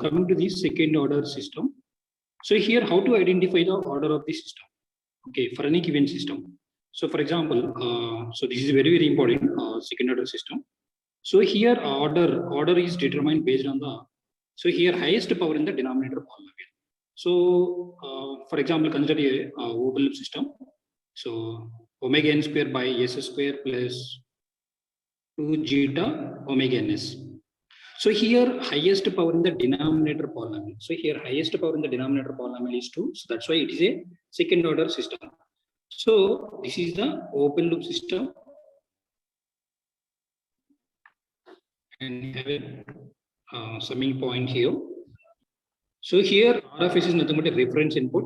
Coming to the second order system. So here, how to identify the order of the system? Okay, for any given system. So for example, so this is very important second order system. So here order is determined based on the, so here highest power in the denominator polynomial. So for example, consider a open loop system. So omega n square by s square plus 2 zeta omega ns. So here highest power in the denominator polynomial. So here highest power in the denominator polynomial is 2. So that's why it is a second order system. So this is the open loop system. And have a summing point here. So here R of s is nothing but a reference input,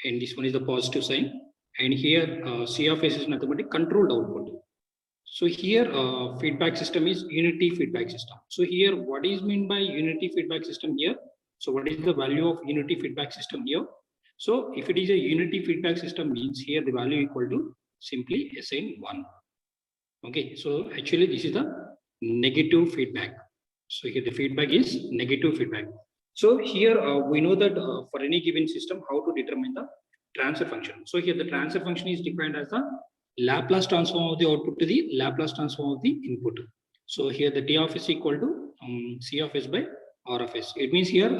and this one is the positive sign. And here C of s is nothing but a controlled output. So here feedback system is unity feedback system. So here what is meant by unity feedback system here? So what is the value of unity feedback system here? So if it is a unity feedback system means here the value equal to simply assign 1. Okay, so actually this is the negative feedback. So here the feedback is negative feedback. So here we know that for any given system how to determine the transfer function. So here the transfer function is defined as the Laplace transform of the output to the Laplace transform of the input. So here the T of s equal to C of s by R of s. It means here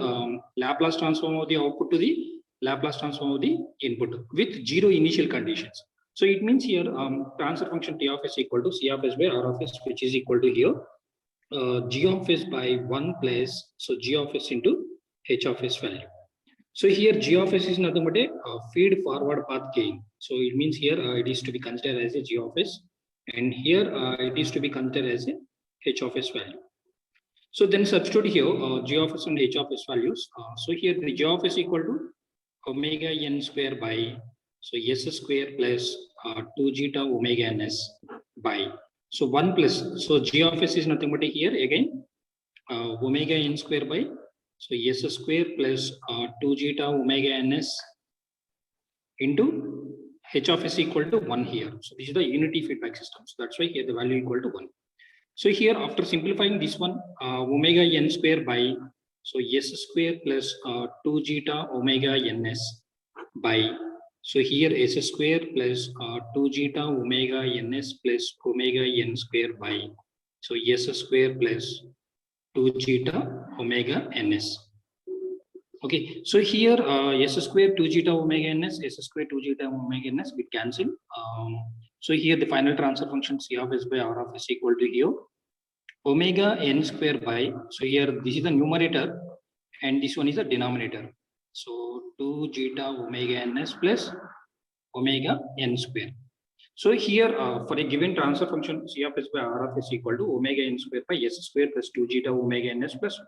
Laplace transform of the output to the Laplace transform of the input with 0 initial conditions. So it means here transfer function T of s equal to C of s by R of s, which is equal to here G of s by 1 plus so G of s into H of s value. So here G of s is nothing but a feed forward path gain. So it means here it is to be considered as a G of s, and here it is to be considered as a H of s value. So then substitute here G of s and H of s values. So here the G of s equal to omega n square by so s square plus 2 zeta omega ns by so 1 plus so G of s is nothing but a here again omega n square by so s square plus 2 zeta omega ns into H of s equal to 1 here. So this is the unity feedback system. So that's why here the value equal to 1. So here after simplifying this one omega n square by so s square plus 2 zeta omega ns by so here s square plus 2 zeta omega ns plus omega n square by so s square plus 2 zeta omega ns. Okay, so here s square 2 zeta omega ns, s square 2 zeta omega ns will cancel. So here the final transfer function C of s by R of s equal to here omega n square by so here this is the numerator and this one is the denominator. So 2 zeta omega ns plus omega n square. So here for a given transfer function C of s by R of s equal to omega n square by s square plus 2 zeta omega ns plus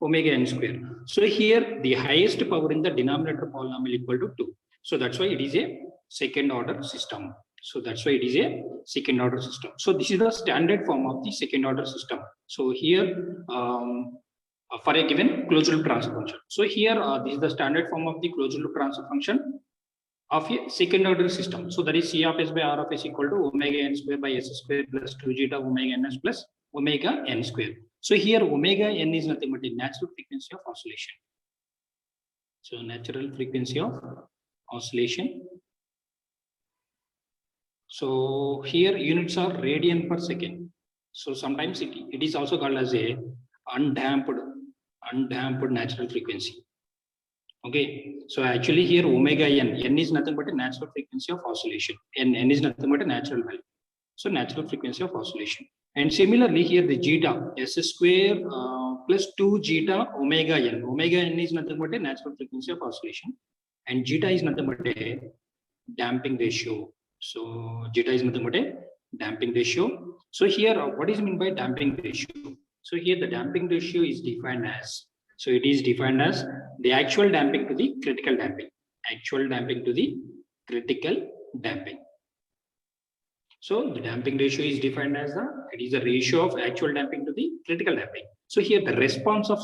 omega n square. So here the highest power in the denominator polynomial equal to 2. So that's why it is a second order system. So that's why it is a second order system. So this is the standard form of the second order system. So here for a given closed loop transfer function. So here this is the standard form of the closed loop transfer function of a second order system. So that is C of s by R of s equal to omega n square by s square plus 2 zeta omega ns plus omega n square. So here omega n is nothing but the natural frequency of oscillation. So natural frequency of oscillation. So here units are radian per second. So sometimes it is also called as a undamped natural frequency. Okay, so actually here omega n is nothing but a natural frequency of oscillation, and n is nothing but a natural value. So natural frequency of oscillation. And similarly here the zeta s square plus 2 zeta omega n. Omega n is nothing but a natural frequency of oscillation, and zeta is nothing but a damping ratio. So zeta is nothing but a damping ratio. So here what is meant by damping ratio? So here the damping ratio is defined as, so it is defined as the actual damping to the critical damping. Actual damping to the critical damping. So the damping ratio is defined as it is a ratio of actual damping to the critical damping. So here the response of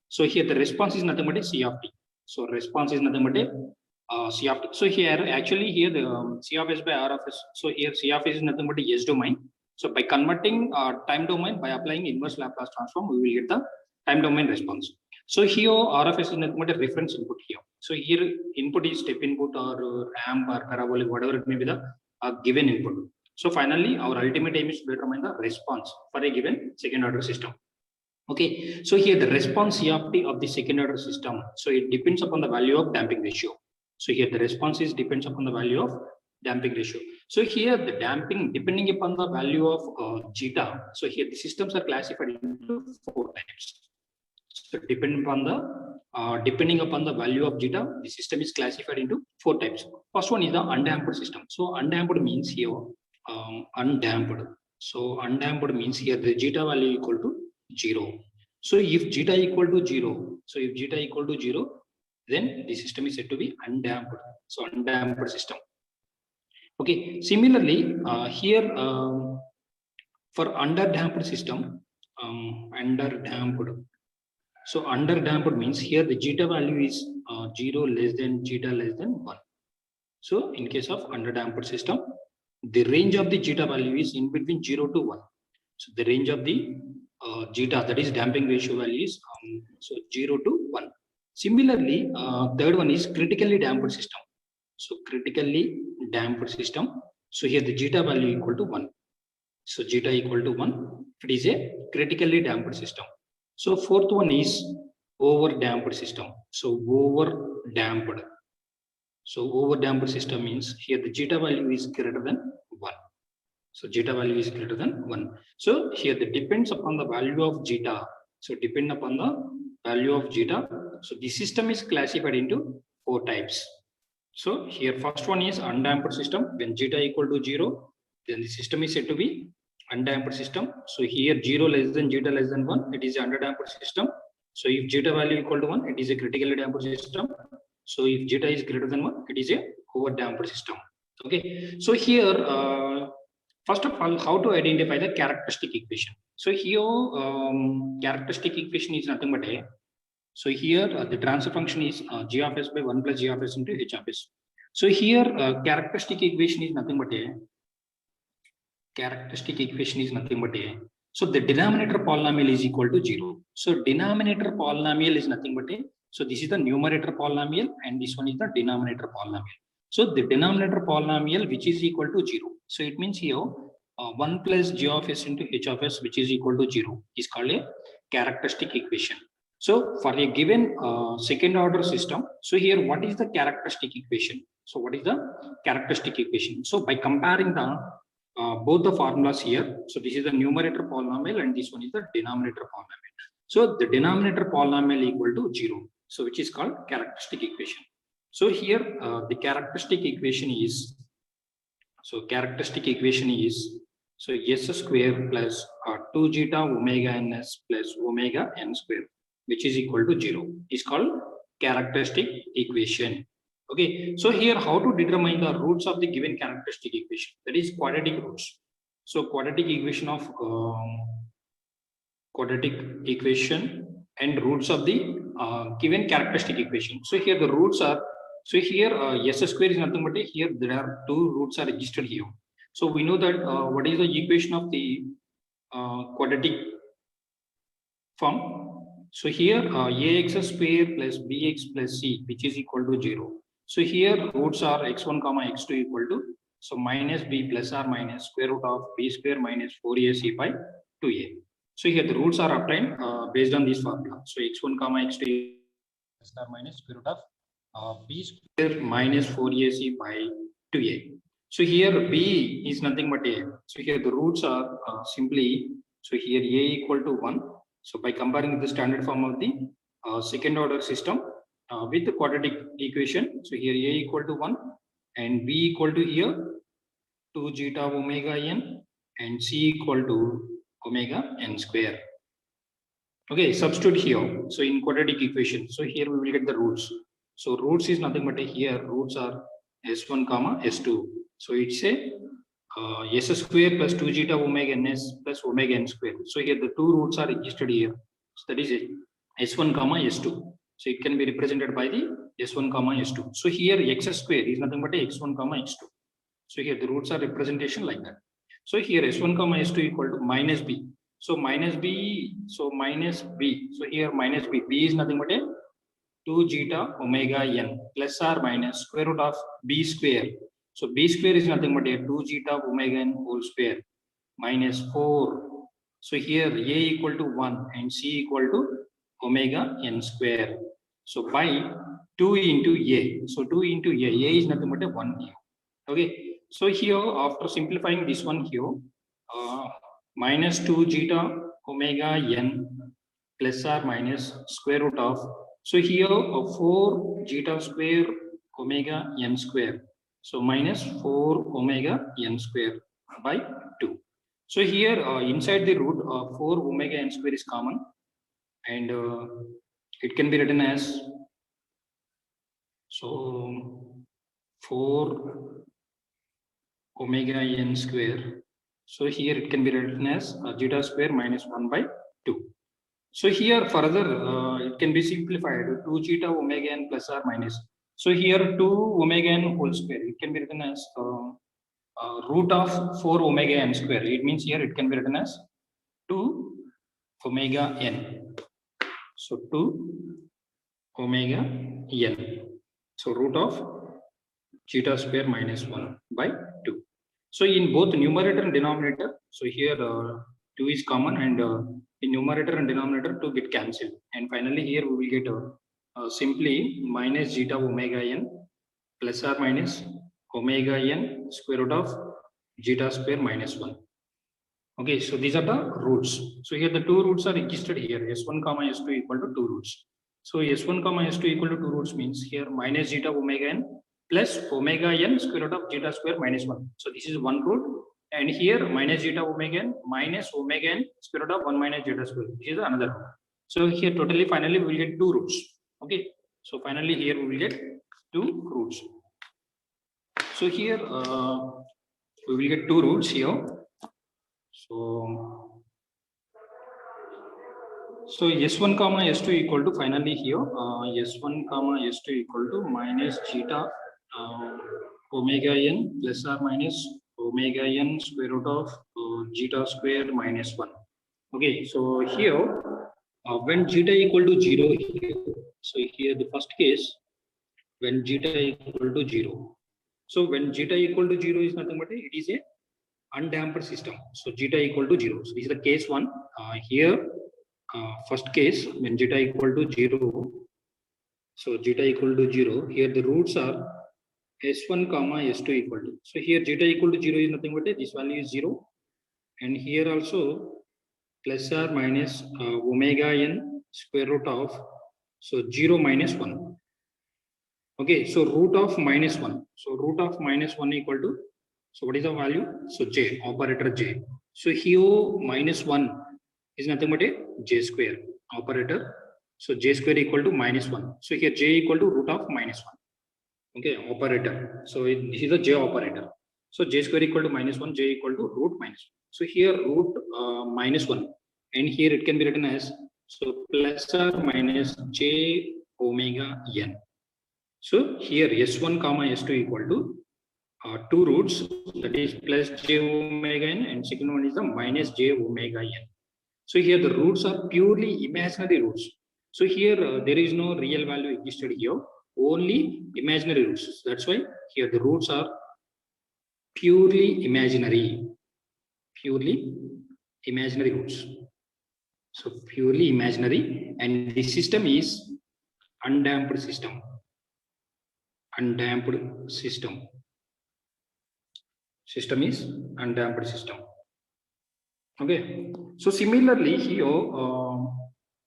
so here the response is nothing but a C of t. So response is nothing but a C of t. So here actually here the C of s by R of s. So here C of s is nothing but a S domain. So by converting time domain by applying inverse Laplace transform, we will get the time domain response. So here RFS is nothing but a reference input here. So here input is step input or ramp or parabolic, whatever it may be the given input. So finally, our ultimate aim is to determine the response for a given second order system. Okay, so here the response CRT of the second order system. So it depends upon the value of damping ratio. So here the response is depends upon the value of damping ratio. So here the damping depending upon the value of zeta. So here the systems are classified into 4 types. So depending upon the value of zeta, the system is classified into 4 types. First one is the undamped system. So undamped means here undamped. So undamped means here the zeta value equal to 0. So if zeta equal to 0, then the system is said to be undamped. So undamped system. Okay. Similarly, here for underdamped system, underdamped. So underdamped means here the zeta value is 0 less than zeta less than 1. So in case of underdamped system, the range of the zeta value is in between 0 to 1. So the range of the zeta, that is damping ratio value is 0 to 1. Similarly, third one is critically damped system. So critically damped system. So here the zeta value equal to 1. So zeta equal to 1. It is a critically damped system. So fourth one is over damped system. So over damped. So over damped system means here the zeta value is greater than 1. So zeta value is greater than 1. So here it depends upon the value of zeta. So depend upon the value of zeta. So the system is classified into 4 types. So here first one is undamped system. When zeta equal to 0, then the system is said to be undamped system. So here 0 less than zeta less than 1, it is underdamped system. So if zeta value equal to 1, it is a critically damped system. So if zeta is greater than 1, it is a overdamped system. Okay. So here, first of all, how to identify the characteristic equation. So here, characteristic equation is nothing but a. So here, the transfer function is g of s by 1 plus g of s into h of s. So here, characteristic equation is nothing but a. Characteristic equation is nothing but a. So the denominator polynomial is equal to 0. So denominator polynomial is nothing but a. So this is the numerator polynomial and this one is the denominator polynomial. So the denominator polynomial which is equal to 0. So it means here 1 plus g of s into h of s which is equal to 0 is called a characteristic equation. So for a given second order system, so here what is the characteristic equation? So what is the characteristic equation? So by comparing the both the formulas here, so this is the numerator polynomial and this one is the denominator polynomial. So the denominator polynomial equal to 0. So which is called characteristic equation. So here the characteristic equation is, so s square plus 2 zeta omega ns plus omega n square, which is equal to 0, is called characteristic equation. Okay, so here how to determine the roots of the given characteristic equation, that is quadratic roots. So quadratic equation of quadratic equation and roots of the given characteristic equation. So here the roots are, so here s square is nothing but here there are 2 roots are registered here. So we know that what is the equation of the quadratic form. So here ax square plus bx plus c which is equal to 0. So here roots are x1 comma x2 equal to, so minus b plus or minus square root of b square minus 4ac by 2a. So here the roots are obtained based on this formula. So x1 comma x2 plus or minus square root of b square minus 4ac by 2a. So here b is nothing but a. So here the roots are simply, so here a equal to 1. So by comparing the standard form of the second order system with the quadratic equation, so here a equal to 1 and b equal to here 2 zeta omega n and c equal to omega n square. Okay, substitute here. So in quadratic equation, so here we will get the roots. So roots is nothing but here roots are s1 comma s2. So it's a s square plus 2 zeta omega ns plus omega n square. So here the 2 roots are registered here. So that is s1 comma s2. So it can be represented by the s1 comma s2. So here x square is nothing but x1 comma x2. So here the roots are representation like that. So here s1 comma s2 equal to minus b. So minus b, so minus b. So here minus b. B is nothing but a 2 zeta omega n plus or minus square root of b square. So b square is nothing but a 2 zeta omega n whole square minus 4. So here a equal to 1 and c equal to omega n square. So by 2 into a. So 2 into a is nothing but a 1 here. Okay. So here after simplifying this one here, minus 2 zeta omega n plus or minus square root of, so here 4 zeta square omega n square. So minus 4 omega n square by 2. So here inside the root 4 omega n square is common, and it can be written as, so 4 omega n square. So here it can be written as zeta square minus 1 by 2. So here further it can be simplified 2 zeta omega n plus or minus. So here 2 omega n whole square, it can be written as root of 4 omega n square. It means here it can be written as 2 omega n. So 2 omega n. So root of zeta square minus 1 by 2. So in both numerator and denominator, so here 2 is common, and in numerator and denominator 2 get cancelled. And finally here we will get simply minus zeta omega n plus or minus omega n square root of zeta square minus 1. Okay, so these are the roots. So here the two roots are registered here, s1 comma s2 equal to 2 roots. So s1 comma s2 equal to 2 roots means here minus zeta omega n plus omega n square root of zeta square minus 1. So this is one root, and here minus zeta omega n minus omega n square root of 1 minus zeta square. This is another root. So here totally finally we will get 2 roots. Okay, so finally here we will get 2 roots. So here we will get 2 roots here. So s1 comma s2 equal to finally here s1 comma s2 equal to minus zeta omega n plus or minus omega n square root of zeta square minus 1. Okay, so here when zeta equal to 0 here, so here the first case when zeta equal to 0. So when zeta equal to 0 is nothing but it is a undamped system. So zeta equal to 0. So this is the case 1. Here first case when zeta equal to 0. So zeta equal to 0. Here the roots are s1 comma s2 equal to. So here zeta equal to 0 is nothing but this value is 0, and here also plus or minus omega n square root of, so 0 minus 1. Okay, so root of minus 1. So root of minus 1 equal to, so what is the value? So j, operator j. So here minus 1 is nothing but a j square operator. So j square equal to minus 1. So here j equal to root of minus 1. Okay, operator. So this is a j operator. So j square equal to minus 1, j equal to root minus 1. So here root minus 1, and here it can be written as, so plus or minus j omega n. So here s1 comma s2 equal to 2 roots, that is plus j omega n, and second one is the minus j omega n. So here the roots are purely imaginary roots. So here there is no real value existed here, only imaginary roots. That's why here the roots are purely imaginary roots. So purely imaginary, and the system is undamped system. System is undamped system. Okay, so similarly here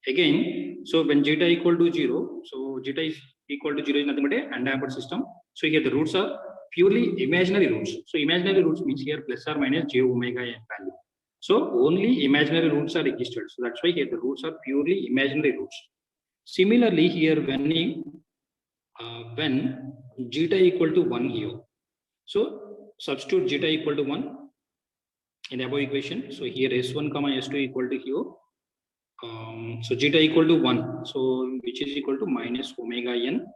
again, so when zeta equal to 0, so zeta is equal to 0 is nothing but a undamped system. So here the roots are purely imaginary roots. So imaginary roots means here plus or minus j omega n value. So only imaginary roots are registered. So that's why here the roots are purely imaginary roots. Similarly here when zeta equal to 1 here, so substitute zeta equal to 1 in the above equation. So here s1 comma s2 equal to here. So zeta equal to 1, so which is equal to minus omega n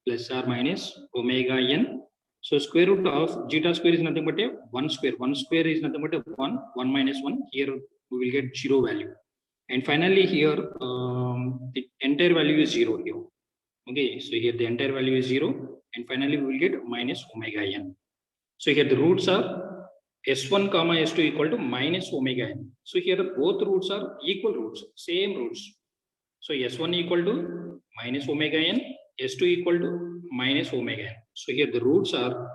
plus or minus omega n. So square root of zeta square is nothing but a 1 square. 1 square is nothing but a 1 minus 1. Here we will get 0 value. And finally here, the entire value is 0 here. Okay, so here the entire value is 0. And finally, we will get minus omega n. So here the roots are S1 comma S2 equal to minus omega n. So here both roots are equal roots, same roots. So S1 equal to minus omega n, S2 equal to minus omega n. So here the roots are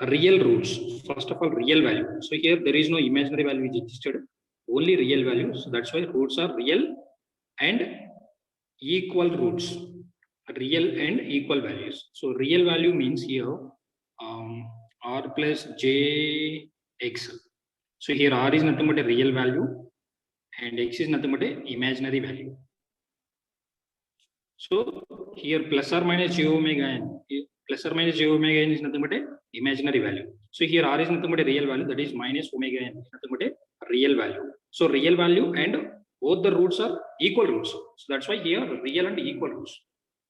real roots. First of all, real value. So here there is no imaginary value which existed, only real value. So that's why roots are real and equal roots, real and equal values. So real value means here r plus jx. So here r is nothing but a real value and x is nothing but a imaginary value. So here plus or minus j omega n, plus or minus j omega n is nothing but a imaginary value. So here r is nothing but a real value, that is minus omega n is nothing but a real value. So real value and both the roots are equal roots. So that's why here real and equal roots.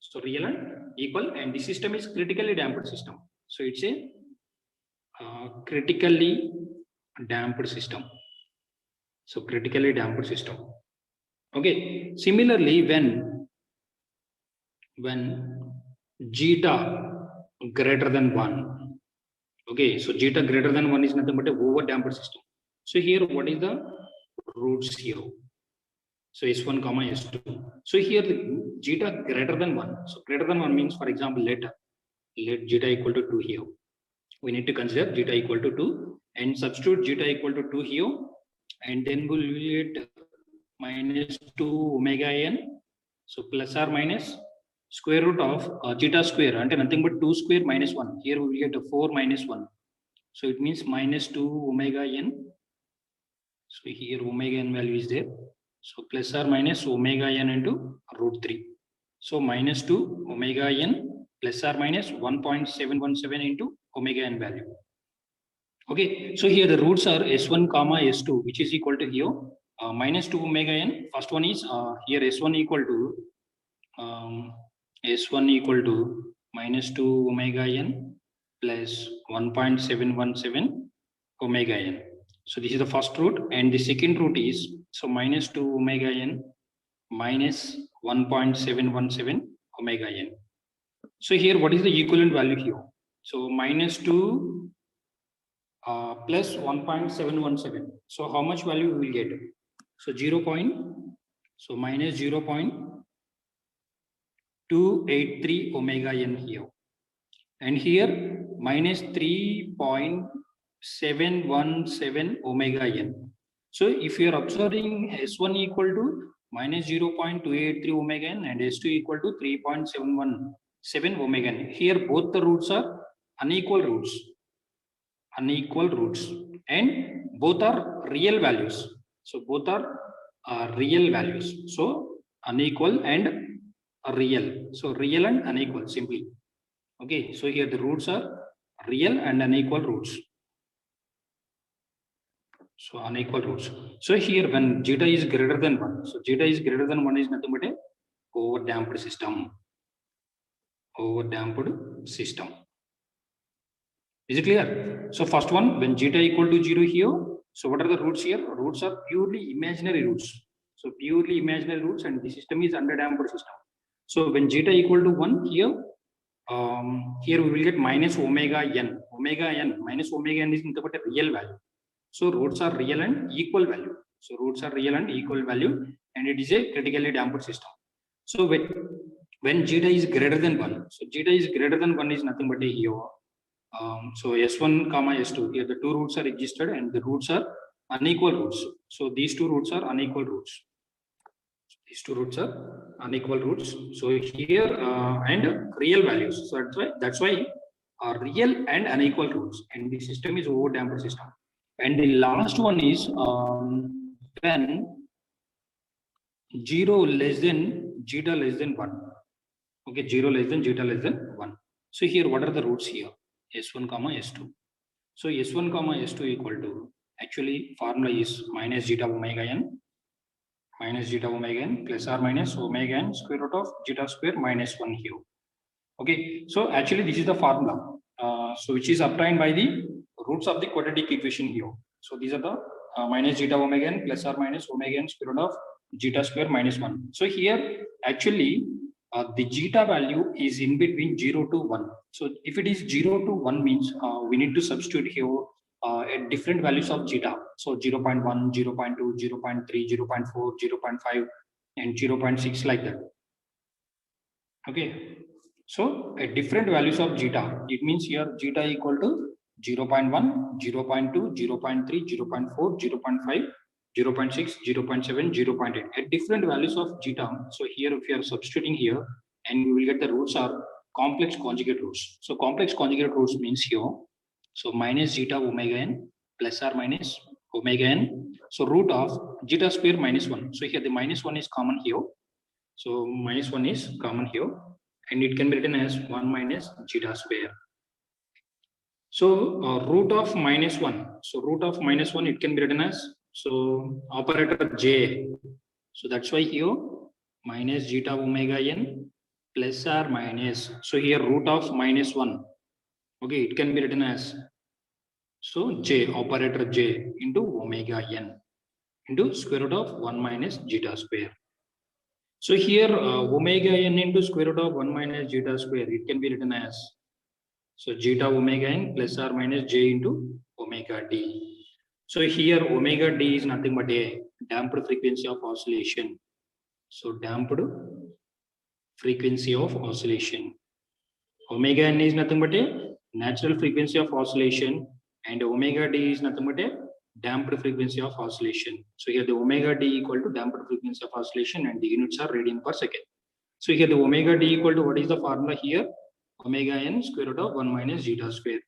So real and equal, and the system is critically damped system. So it's a critically damped system. So critically damped system. Okay. Similarly, when zeta greater than 1. Okay. So zeta greater than 1 is nothing but a over damped system. So here, what is the roots here? So S1 comma S2. So here the zeta greater than 1. So greater than 1 means, for example, let zeta equal to 2 here. We need to consider zeta equal to 2 and substitute zeta equal to 2 here, and then we will get minus 2 omega n. So plus or minus square root of zeta square, and nothing but 2 square minus 1. Here we will get a 4 minus 1. So it means minus 2 omega n. So here omega n value is there. So plus or minus omega n into root 3. So minus 2 omega n plus or minus 1.717 into omega n value. Okay, so here the roots are S1 comma S2, which is equal to here minus 2 omega n. First one is here S1 equal to minus 2 omega n plus 1.717 omega n. So this is the first root, and the second root is so minus 2 omega n minus 1.717 omega n. So here, what is the equivalent value here? So minus 2 plus 1.717. So how much value we will get? So minus 0.283 omega n here, and here minus 3.717 omega n. So if you are observing S1 equal to minus 0.283 omega n and S2 equal to 3.717 omega n, here both the roots are unequal roots, and both are real values. So both are real values. So unequal and real. So real and unequal simply. Okay. So here the roots are real and unequal roots. So unequal roots. So here when zeta is greater than 1, so zeta is greater than 1 is nothing but a over-damped system. Over-damped system. Is it clear? So first one, when zeta equal to 0 here, so what are the roots here? Roots are purely imaginary roots. So purely imaginary roots, and the system is under-damped system. So when zeta equal to 1 here, here we will get minus omega n. Omega n minus omega n is nothing but a real value. So roots are real and equal value. So roots are real and equal value, and it is a critically damped system. So when zeta is greater than 1, so zeta is greater than 1 is nothing but a here. So S1 comma S2, here the two roots are existed and the roots are unequal roots. So these two roots are unequal roots. These two roots are unequal roots. So here and real values. So that's why real and unequal roots, and the system is over-damped system. And the last one is when 0 less than zeta less than 1. Okay, 0 less than zeta less than 1. So here, what are the roots here? S1 comma S2. So S1 comma S2 equal to, actually formula is minus zeta omega n plus or minus omega n square root of zeta square minus 1 here. Okay, so actually this is the formula, so which is obtained by the roots of the quadratic equation here. So these are the minus zeta omega n plus or minus omega n square root of zeta square minus 1. So here actually the zeta value is in between 0 to 1. So if it is 0 to 1 means we need to substitute here at different values of zeta. So 0 0.1, 0 0.2, 0 0.3, 0 0.4, 0 0.5 and 0 0.6 like that. Okay. So at different values of zeta, it means here zeta equal to 0 0.1, 0 0.2, 0 0.3, 0 0.4, 0 0.5, 0 0.6, 0 0.7, 0 0.8 at different values of zeta. So here if you are substituting here and we will get the roots are complex conjugate roots. So complex conjugate roots means here, so minus zeta omega n plus or minus omega n. So root of zeta square minus 1. So here the minus 1 is common here. So minus 1 is common here and it can be written as 1 minus zeta square. So root of minus 1. So root of minus 1 it can be written as, so operator j. So that's why here minus zeta omega n plus or minus. So here root of minus 1. Okay, it can be written as, so j, operator j into omega n into square root of 1 minus zeta square. So here omega n into square root of 1 minus zeta square, it can be written as, so zeta omega n plus or minus j into omega d. So here omega d is nothing but a damped frequency of oscillation. So damped frequency of oscillation. Omega n is nothing but a natural frequency of oscillation and omega d is nothing but a damped frequency of oscillation. So here the omega d equal to damped frequency of oscillation and the units are radian per second. So here the omega d equal to, what is the formula here? Omega n square root of 1 minus zeta square.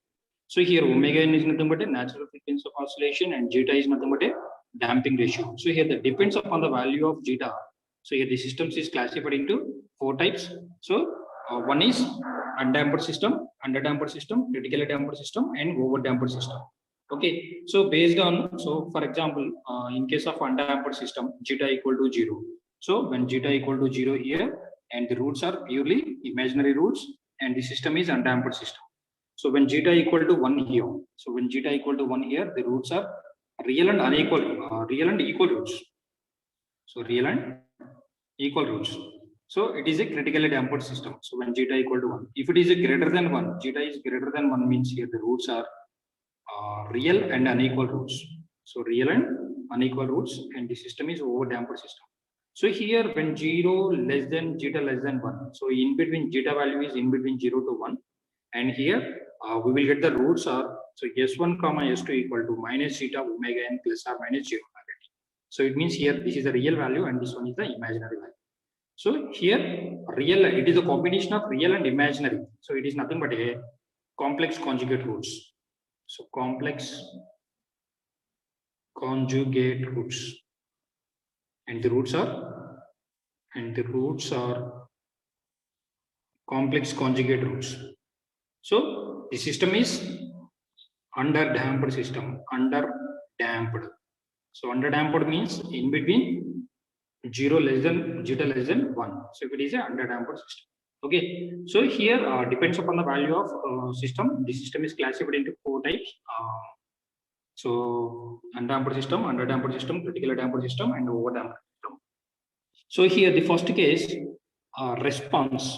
So here omega n is nothing but a natural frequency of oscillation and zeta is nothing but a damping ratio. So here that depends upon the value of zeta. So here the systems is classified into 4 types. So one is undamped system, underdamped system, critically damped system and overdamped system. Okay, so based on, so for example, in case of undamped system, zeta equal to 0. So when zeta equal to 0 here and the roots are purely imaginary roots and the system is undamped system. So when zeta equal to 1 here, so when zeta equal to 1 here, the roots are real and unequal, real and equal roots. So real and equal roots. So it is a critically damped system. So when zeta equal to 1, if it is a greater than 1, zeta is greater than 1 means here the roots are real and unequal roots. So real and unequal roots and the system is overdamped system. So here when 0 less than zeta less than 1, so in between zeta value is in between 0 to 1 and here we will get the roots are, so s1 comma s2 equal to minus zeta omega n plus or minus 0 omega t. So it means here this is the real value and this one is the imaginary value. So here real, it is a combination of real and imaginary. So it is nothing but a complex conjugate roots. So complex conjugate roots and the roots are complex conjugate roots. So the system is underdamped system, underdamped. So underdamped means in between 0 less than zeta less than 1. So if it is a underdamped system. Okay. So here depends upon the value of system. The system is classified into 4 types. So undamped system, underdamped system, critically damped system, and overdamped system. So here the first case response.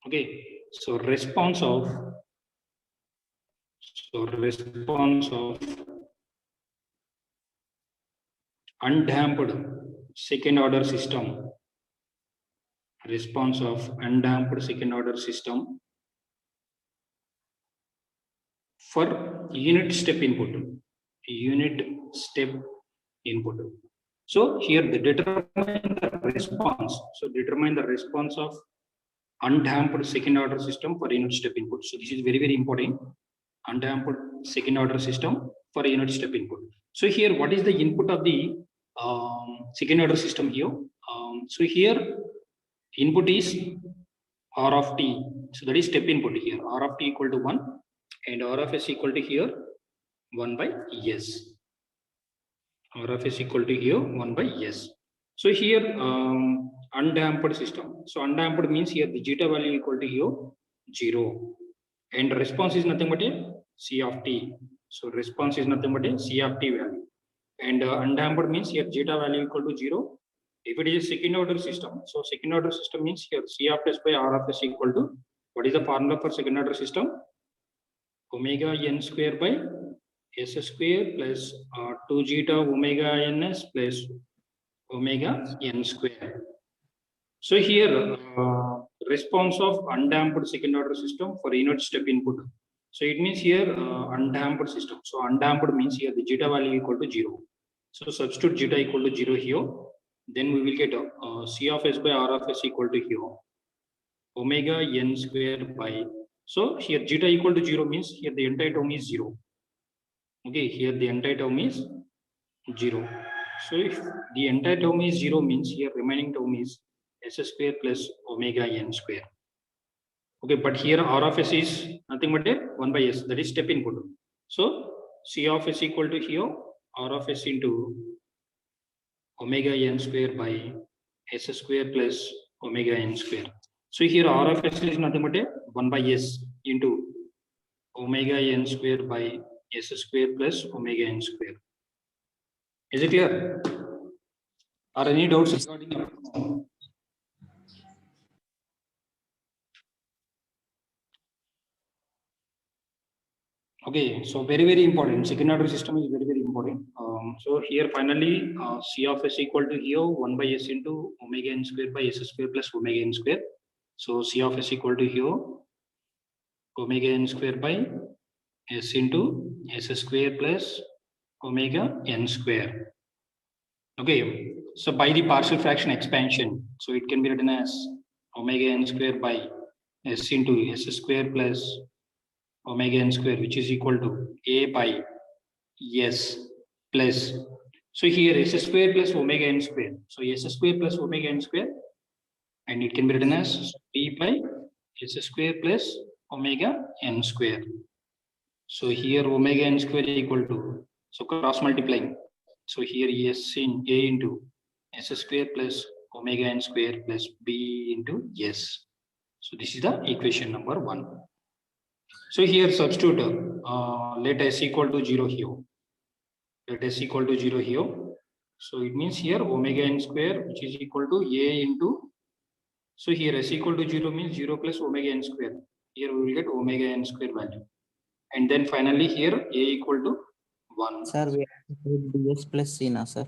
Okay. So response of undamped second order system. Response of undamped second order system for unit step input. So here they determine the response. So determine the response of undamped second order system for unit step input. So this is very, very important. Undamped second order system for unit step input. So here, what is the input of the second order system here? So here input is R of t. So that is step input here. R of t equal to 1 and R of s equal to here 1 by s. R of s equal to here 1 by s. So here undamped system. So undamped means here the zeta value equal to here 0. And response is nothing but a C of t. So response is nothing but a C of t value. And undamped means here zeta value equal to 0. If it is a second order system, so second order system means here C of s by R of s equal to, what is the formula for second order system? Omega n square by s square plus 2 zeta omega ns plus omega n square. So here response of undamped second order system for unit step input. So it means here undamped system. So undamped means here the zeta value equal to 0. So substitute zeta equal to 0 here. Then we will get C of s by R of s equal to here omega n square by. So here zeta equal to 0 means here the entire term is 0. Okay, here the entire term is 0. So if the entire term is 0 means here remaining term is s square plus omega n square. Okay, but here R of s is nothing but a 1 by s, that is step input. So C of s equal to here R of s into omega n square by s square plus omega n square. So here R of s is nothing but a 1 by s into omega n square by s square plus omega n square. Is it clear? Are any doubts regarding it? Okay, so very important. Second order system is very important. So here finally C of s equal to here 1 by s into omega n square by s square plus omega n square. So C of s equal to here omega n square by s into s square plus omega n square. Okay, so by the partial fraction expansion, so it can be written as omega n square by s into s square plus omega n square, which is equal to a by s plus. So here s square plus omega n square. So s square plus omega n square, and it can be written as b by s square plus omega n square. So here omega n square equal to, so cross multiplying. So here s in a into s square plus omega n square plus b into s. So this is the equation number 1. So here substitute let s equal to 0 here. Let s equal to 0 here. So it means here omega n square, which is equal to a into. So here s equal to 0 means 0 plus omega n square. Here we will get omega n square value. And then finally here a equal to 1. Sir, we have bs plus c now, sir.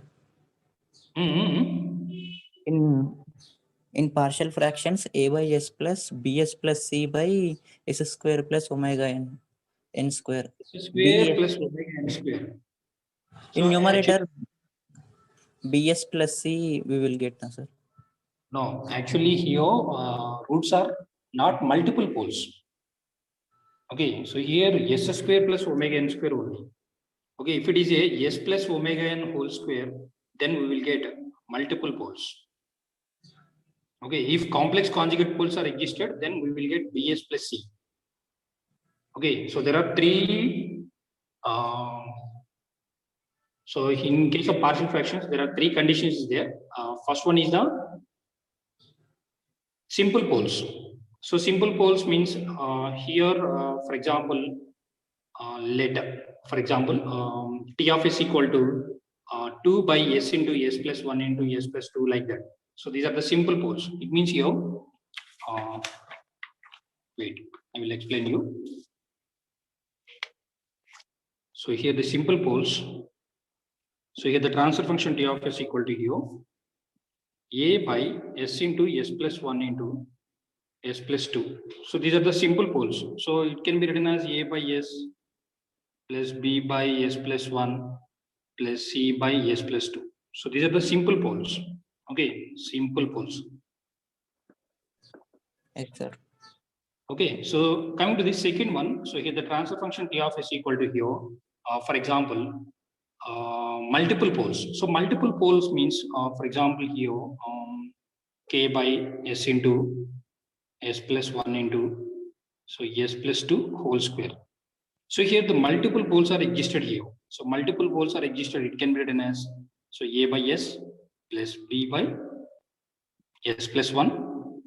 Mm-hmm. In partial fractions, a by s plus bs plus c by s square plus omega n square. S square plus omega n square. In numerator, bs plus c we will get now, sir. No, actually here roots are not multiple poles. Okay, so here s square plus omega n square only. Okay, if it is a s plus omega n whole square, then we will get multiple poles. Okay, if complex conjugate poles are existed, then we will get bs plus c. Okay, so there are 3. So in case of partial fractions, there are 3 conditions there. First one is the simple poles. So simple poles means here, for example, for example, T of s equal to 2 by s into s plus 1 into s plus 2, like that. So these are the simple poles. It means here, wait, I will explain you. So here the simple poles. So here the transfer function T of s equal to here a by s into s plus 1 into s plus 2. So these are the simple poles. So it can be written as a by s plus b by s plus 1 plus c by s plus 2. So these are the simple poles. Okay, simple poles. Yes, sir. Okay, so coming to the second one. So here the transfer function T of s equal to here, for example, multiple poles. So multiple poles means, for example, here k by s into s plus 1 into, so s plus 2 whole square. So here the multiple poles are existed here. So multiple poles are existed. It can be written as, so a by s plus b by s plus 1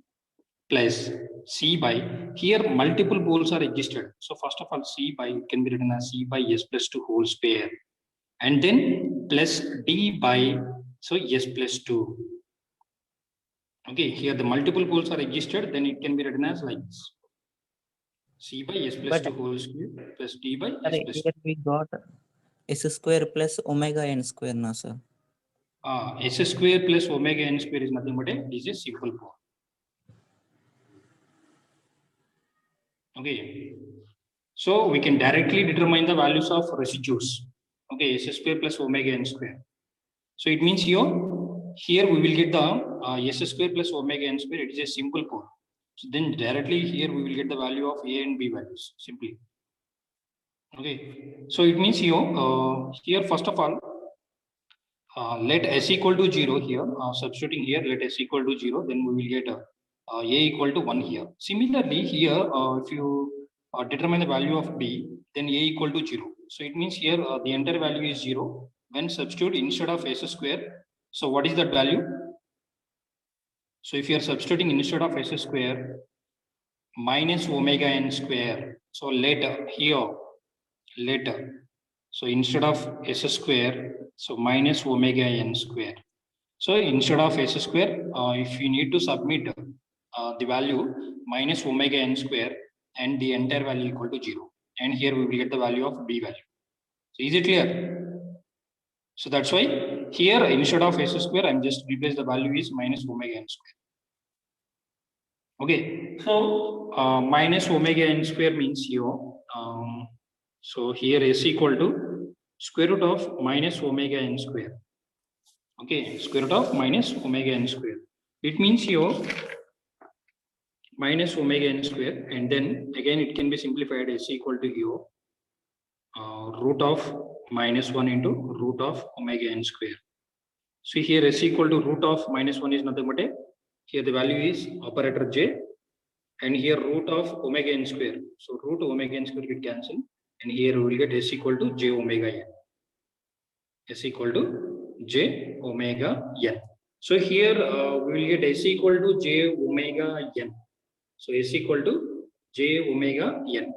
plus C by, here multiple poles are existed. So first of all, C by can be written as C by S plus 2 whole square, and then plus D by, so S plus 2. Okay, here the multiple poles are existed, then it can be written as like this. C by S plus But 2 whole square plus D by S sir, plus 2. here we got S square plus omega n square, no sir. S square plus omega n square is nothing but is a simple pole. Okay, so we can directly determine the values of residues. Okay, S square plus omega n square. So it means here we will get the S square plus omega n square. It is a simple pole. So then directly here we will get the value of A and B values simply. Okay, so it means here first of all, let S equal to 0 here, substituting here, let S equal to 0, then we will get A equal to 1 here. Similarly here, if you determine the value of B, then A equal to 0. So it means here the entire value is 0. When substitute instead of S square, so what is that value? So if you are substituting instead of S square, minus omega n square. So later here, so instead of S square, so minus omega n square. So instead of S square, if you need to submit the value minus omega n square and the entire value equal to 0. And here we will get the value of B value. So is it clear? So that's why here instead of S square, I'm just replace the value is minus omega n square. Okay, so minus omega n square means here. So here S equal to square root of minus omega n square. Okay, square root of minus omega n square. It means here minus omega n square, and then again it can be simplified as equal to here root of minus 1 into root of omega n square. So here S equal to root of minus 1 is nothing but here the value is operator j, and here root of omega n square. So root omega n square get cancelled, and here we will get S equal to j omega n. S equal to j omega n. So here we will get S equal to j omega n. So S equal to j omega n.